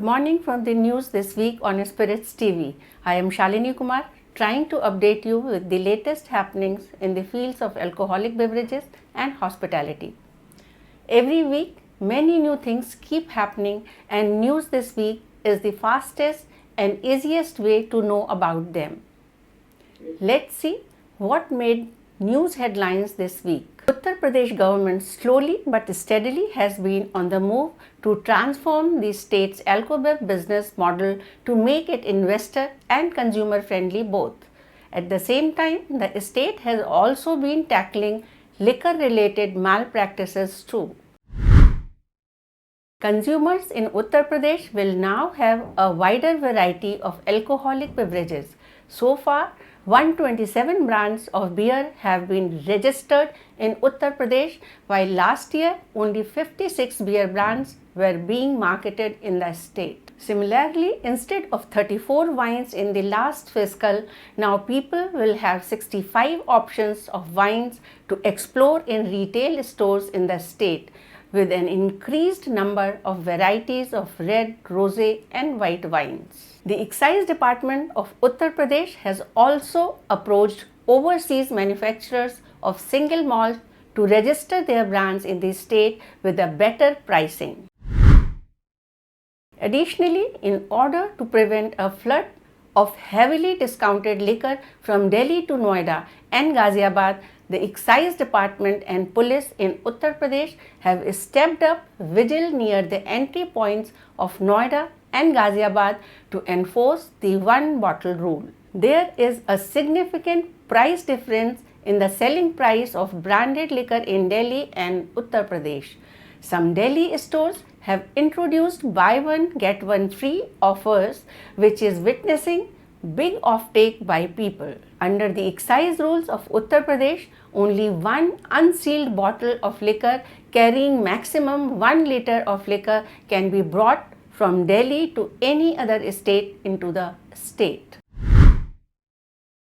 morning from the news this week on Spiritz TV. I am Shalini Kumar, trying to update you with the latest happenings in the fields of alcoholic beverages and hospitality. Every week, many new things keep happening, and news this week is the fastest and easiest way to know about them. Let's see what made news headlines this week. Uttar Pradesh government slowly but steadily has been on the move to transform the state's alcobev business model to make it investor and consumer friendly both. At the same time, the state has also been tackling liquor related malpractices too. Consumers in Uttar Pradesh will now have a wider variety of alcoholic beverages. So far, 127 brands of beer have been registered in Uttar Pradesh, while last year only 56 beer brands were being marketed in the state. Similarly, instead of 34 wines in the last fiscal, now people will have 65 options of wines to explore in retail stores in the state, with an increased number of varieties of red, rosé and white wines. The Excise Department of Uttar Pradesh has also approached overseas manufacturers of single malt to register their brands in the state with a better pricing. Additionally, in order to prevent a flood of heavily discounted liquor from Delhi to Noida and Ghaziabad, the Excise Department and police in Uttar Pradesh have stepped up vigil near the entry points of Noida and Ghaziabad to enforce the one bottle rule. There is a significant price difference in the selling price of branded liquor in Delhi and Uttar Pradesh. Some Delhi stores have introduced buy one get one free offers, which is witnessing big offtake by people. Under the excise rules of Uttar Pradesh, only one unsealed bottle of liquor carrying maximum 1 liter of liquor can be brought from Delhi to any other state into the state.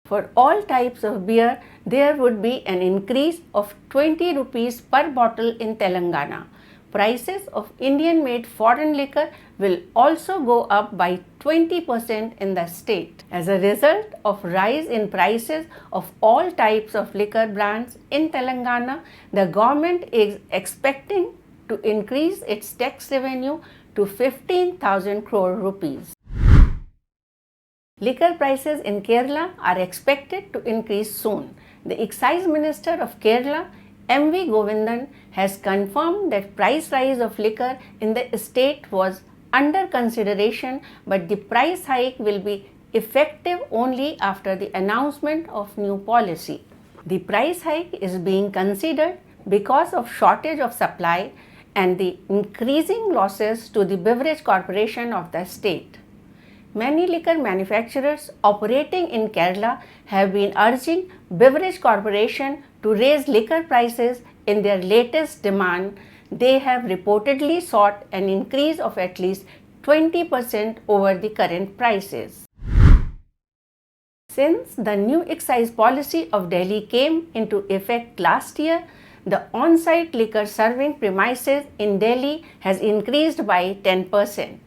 For all types of beer, there would be an increase of 20 rupees per bottle in Telangana. Prices of Indian-made foreign liquor will also go up by 20% in the state. As a result of rise in prices of all types of liquor brands in Telangana, the government is expecting to increase its tax revenue to 15,000 crore rupees. Liquor prices in Kerala are expected to increase soon. The Excise Minister of Kerala, M.V. Govindan, has confirmed that price rise of liquor in the state was under consideration, but the price hike will be effective only after the announcement of new policy. The price hike is being considered because of shortage of supply and the increasing losses to the Beverage Corporation of the state. Many liquor manufacturers operating in Kerala have been urging Beverage Corporation to raise liquor prices. In their latest demand, they have reportedly sought an increase of at least 20% over the current prices. Since the new excise policy of Delhi came into effect last year, the on-site liquor serving premises in Delhi has increased by 10%.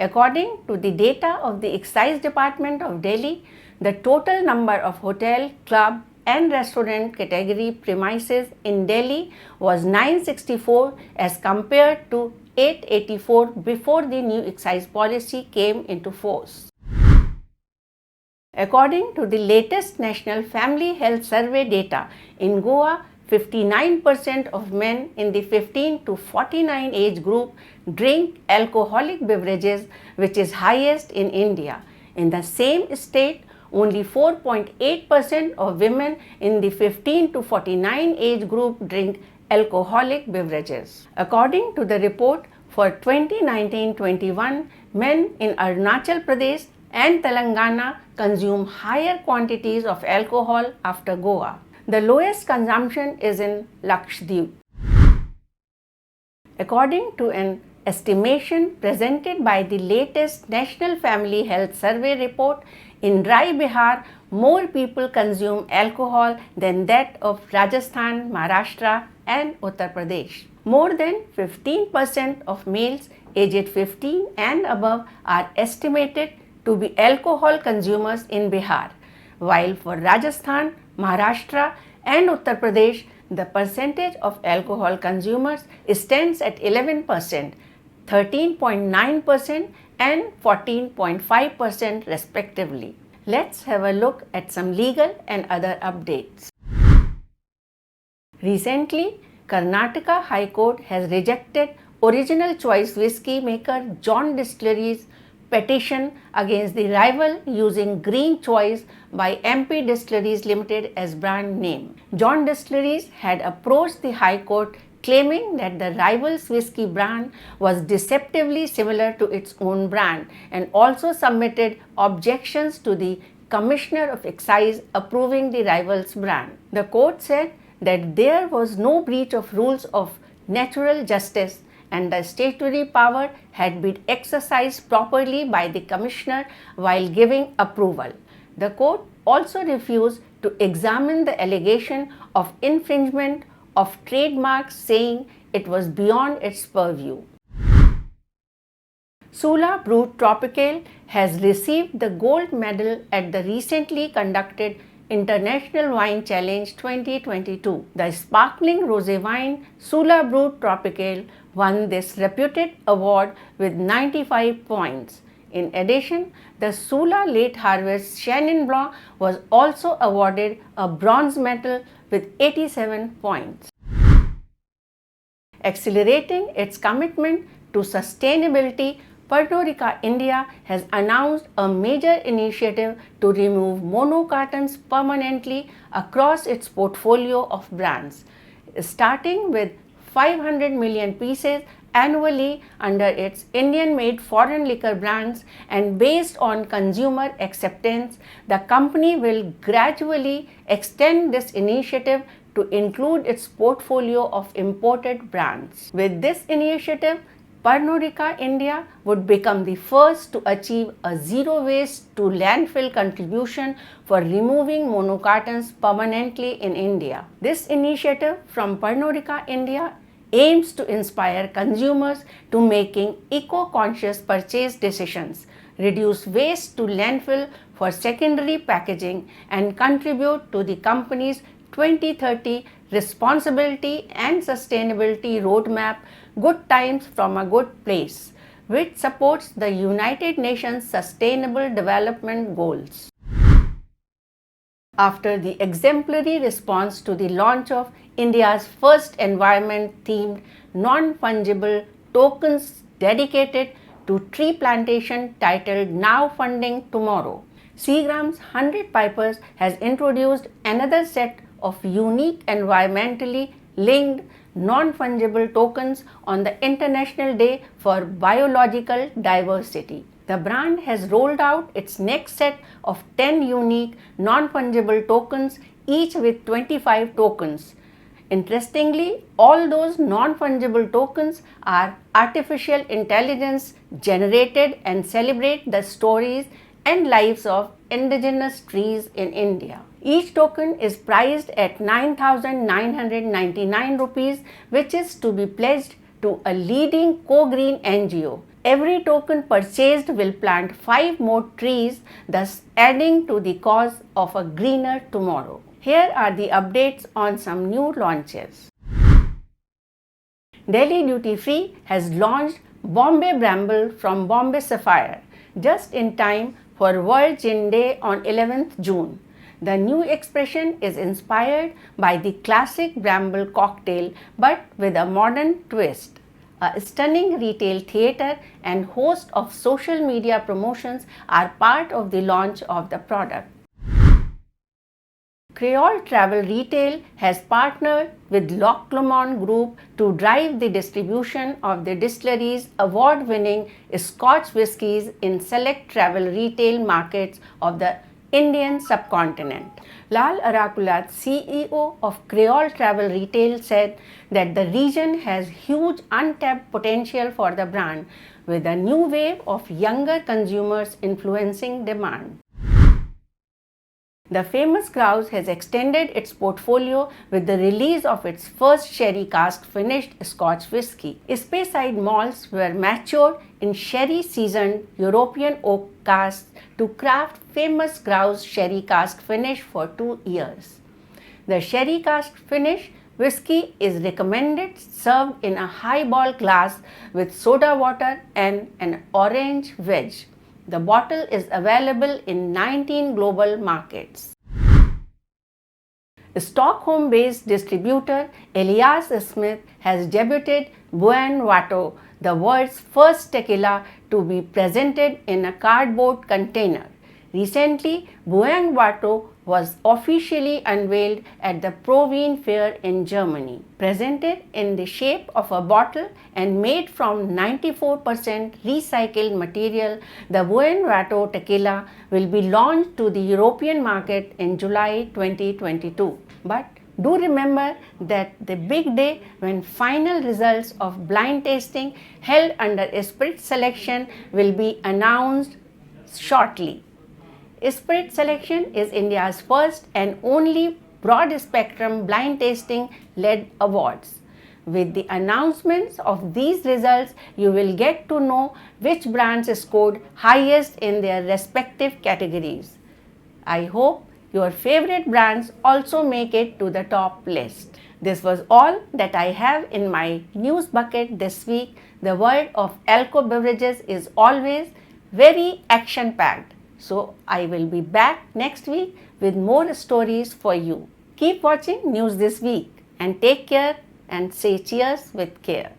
According to the data of the Excise Department of Delhi, the total number of hotel, club and restaurant category premises in Delhi was 964 as compared to 884 before the new excise policy came into force. According to the latest National Family Health Survey data, in Goa, 59% of men in the 15 to 49 age group drink alcoholic beverages, which is highest in India. In the same state, only 4.8% of women in the 15 to 49 age group drink alcoholic beverages. According to the report for 2019-21, men in Arunachal Pradesh and Telangana consume higher quantities of alcohol after Goa. The lowest consumption is in Lakshadweep. According to an estimation presented by the latest National Family Health Survey report, in dry Bihar, more people consume alcohol than that of Rajasthan, Maharashtra and Uttar Pradesh. More than 15% of males aged 15 and above are estimated to be alcohol consumers in Bihar, while for Rajasthan, Maharashtra and Uttar Pradesh, the percentage of alcohol consumers stands at 11%, 13.9% and 14.5% respectively. Let's have a look at some legal and other updates. Recently, Karnataka High Court has rejected original choice whisky maker John Distillery's petition against the rival using Green Choice by MP Distilleries Limited as brand name. John Distilleries had approached the High Court claiming that the rival's whisky brand was deceptively similar to its own brand and also submitted objections to the Commissioner of Excise approving the rival's brand. The court said that there was no breach of rules of natural justice and the statutory power had been exercised properly by the Commissioner while giving approval. The court also refused to examine the allegation of infringement of trademarks, saying it was beyond its purview. Sula Brut Tropical has received the gold medal at the recently conducted International Wine Challenge 2022. The sparkling rosé wine Sula Brut Tropical won this reputed award with 95 points. In addition, the Sula Late Harvest Chenin Blanc was also awarded a bronze medal with 87 points. Accelerating its commitment to sustainability, Pernod Ricard India has announced a major initiative to remove mono cartons permanently across its portfolio of brands, starting with 500 million pieces annually under its Indian-made foreign liquor brands, and based on consumer acceptance, the company will gradually extend this initiative to include its portfolio of imported brands. With this initiative, Pernod Ricard India would become the first to achieve a zero waste to landfill contribution for removing mono cartons permanently in India. This initiative from Pernod Ricard India aims to inspire consumers to making eco-conscious purchase decisions, reduce waste to landfill for secondary packaging, and contribute to the company's 2030 responsibility and sustainability roadmap, Good Times from a Good Place, which supports the United Nations Sustainable Development Goals. After the exemplary response to the launch of India's first environment-themed non-fungible tokens dedicated to tree plantation titled Now Funding Tomorrow, Seagram's 100 Pipers has introduced another set of unique environmentally linked non-fungible tokens on the International Day for Biological Diversity. The brand has rolled out its next set of 10 unique non-fungible tokens, each with 25 tokens. Interestingly, all those non-fungible tokens are artificial intelligence generated and celebrate the stories and lives of indigenous trees in India. Each token is priced at 9,999 rupees, which is to be pledged to a leading co-green NGO. Every token purchased will plant 5 more trees, thus adding to the cause of a greener tomorrow. Here are the updates on some new launches. Delhi Duty Free has launched Bombay Bramble from Bombay Sapphire just in time for World Gin Day on 11th June. The new expression is inspired by the classic Bramble cocktail but with a modern twist. A stunning retail theatre and host of social media promotions are part of the launch of the product. Creole Travel Retail has partnered with Loch Lomond Group to drive the distribution of the distillery's award-winning Scotch whiskies in select travel retail markets of the Indian subcontinent. Lal Arakulat, CEO of Creole Travel Retail, said that the region has huge untapped potential for the brand, with a new wave of younger consumers influencing demand. The famous Grouse has extended its portfolio with the release of its first sherry cask finished Scotch whisky. Speyside malts were matured in sherry seasoned European oak casks to craft famous Grouse sherry cask finish for 2 years. The sherry cask finish whisky is recommended served in a highball glass with soda water and an orange wedge. The bottle is available in 19 global markets. Stockholm-based distributor Elias Smith has debuted Buen Vato, the world's first tequila to be presented in a cardboard container. Recently, Buen Vato was officially unveiled at the Provine Fair in Germany. Presented in the shape of a bottle and made from 94% recycled material, the Buen Vato tequila will be launched to the European market in July 2022. But do remember that the big day when final results of blind tasting held under Spiritz selection will be announced shortly. Spiritz Selection is India's first and only broad-spectrum blind tasting-led awards. With the announcements of these results, you will get to know which brands scored highest in their respective categories. I hope your favorite brands also make it to the top list. This was all that I have in my news bucket this week. The world of alco beverages is always very action-packed. So I will be back next week with more stories for you. Keep watching News This Week and take care and say cheers with care.